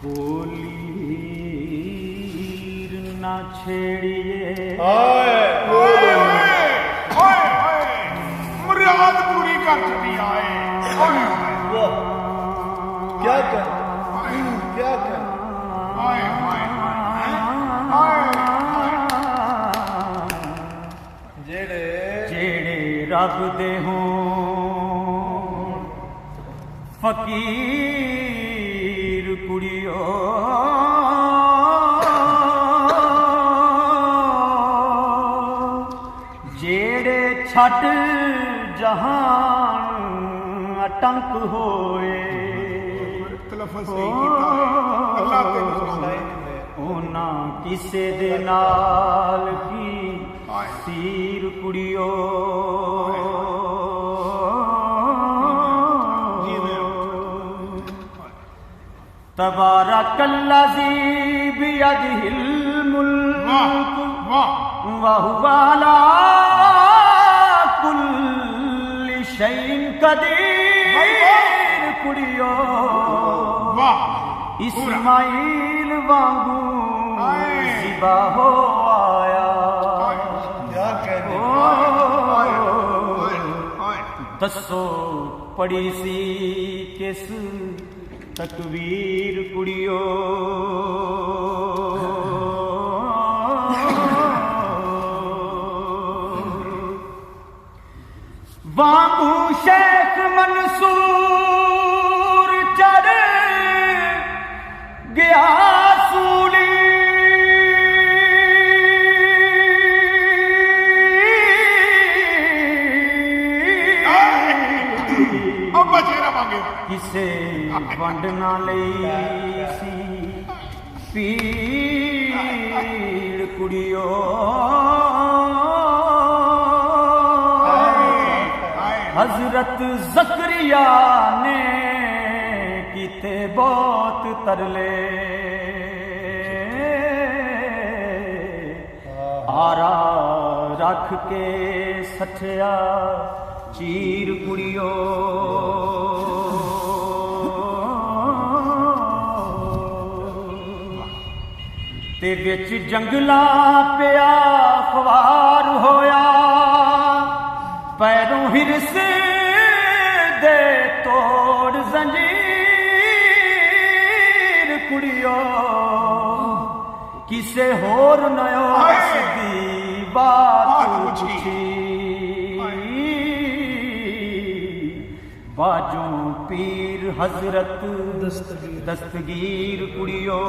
बोलीर ना छेड़िए मुराद पूरी कर चली आए। क्या कर क्या कर जेड़े जेड़े रब दे हों फकीर कुड़ियो जेड़े छट जहान अटंक होए ओना किसे दे नाल की सीर कुड़ियो तबारकल्लज़ी बियदिहिल मुल्क व हुवा अला कुल्लि शैइन कदीर कुड़ियो इस्माइल वांगू ज़िबा हो आया। दसो पड़ी सी किस तकवीर कुड़ियो वांगू शेख मंसूर चढ़ गया सूली किसे वंड ना लई सी पीड़ कुड़ियो हजरत ज़करिया ने किते बहुत तरले आरा रख के सठिया चीर कुड़ियो ते विच जंगला पिया ख्वार होया पैरों हिरस दे तोड़ जंजीर कुड़ियो किसे होर नयो दी बात पूछी बाजों पीर हजरत दस्तगीर कुड़ियो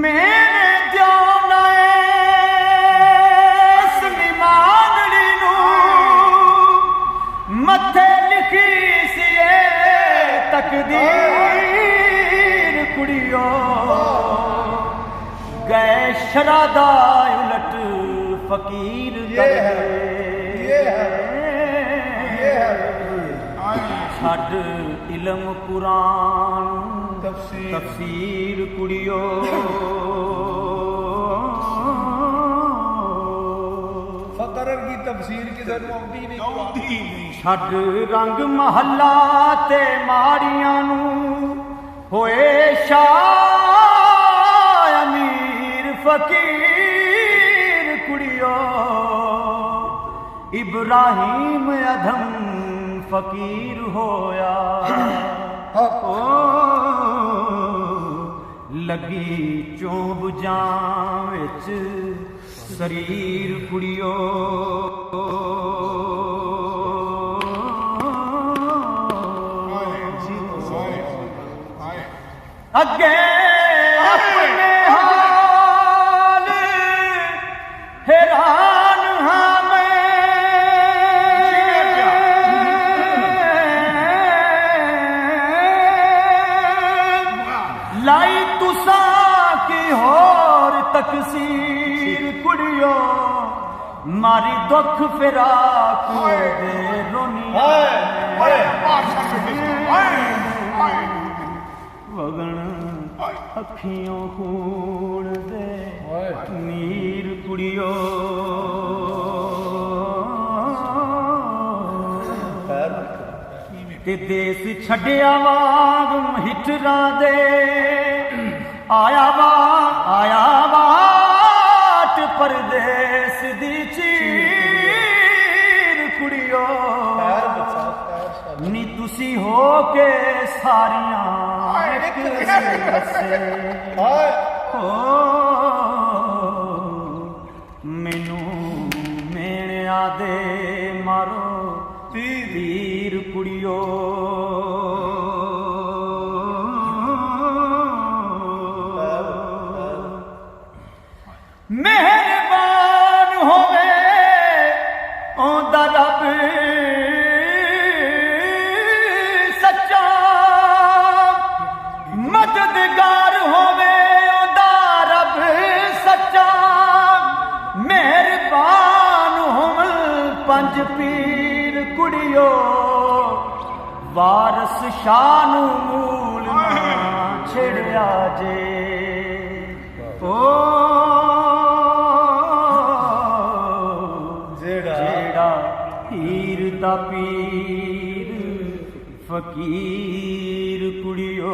मेरे जाना सलीमानड़ी नू मथे लिखी सी तकदीर कुड़ियो गए शरादा उलट फकीर छड़ इल्म कुरान तफसीर कुड़ियो फकर की तफसीर किधर आउंदी नहीं छड़ रंग महला ते माड़ियां नू होए शाह अमीर फकीर कुड़ियो इब्राहिम अधम फकीर होया ओ लगी चोब जां विच शरीर कुड़ियो अगे अपने हाल हैरान हाँ लाई तुसा की होर तकसीर कुड़ियो मारी दुख फिरा दे रोनी वगन अखियों खून दे नीर कुड़ियो ਤੇ ਦੇਸ ਛੱਡਿਆ ਵਾਂਗ ਹਿਟਰਾਂ ਦੇ ਆਇਆ ਵਾਟ ਪਰਦੇਸ ਦੀ ਚੀਰ ਕੁੜੀਓ ਪੈਰ ਬੱਚਾ ਪੈਰ ਸਾਡਾ ਨੀ ਤੁਸੀਂ ਹੋ ਕੇ ਸਾਰੀਆਂ ਇੱਕ ਰਸੇ ਹਾਏ ਹੋ ਮੈਨੂੰ ਮੇਣਿਆਂ ਦੇ ਮਾਰੋ ਤੀਰ ਕੁੜੀਓ ਮਿਹਰਬਾਨ ਹੋਵੇ ਉਹਦਾ ਰੱਬ ਸੱਚਾ ਮਦਦਗਾਰ ਹੋਵੇ ਉਹਦਾ ਰੱਬ ਸੱਚਾ ਮਿਹਰਬਾਨ ਹੋਵਨ ਪੰਜ ਪੀਰ ਕੁੜੀਓ ਵਾਰਸ ਸ਼ਾਹ ਨੂੰ ਮੂਲ ਨਾ ਛੇੜਿਆ ਜੇ ਓ ਜਿਹੜਾ ਹੀਰ ਦਾ ਪੀਰ ਫਕੀਰ ਕੁੜੀਓ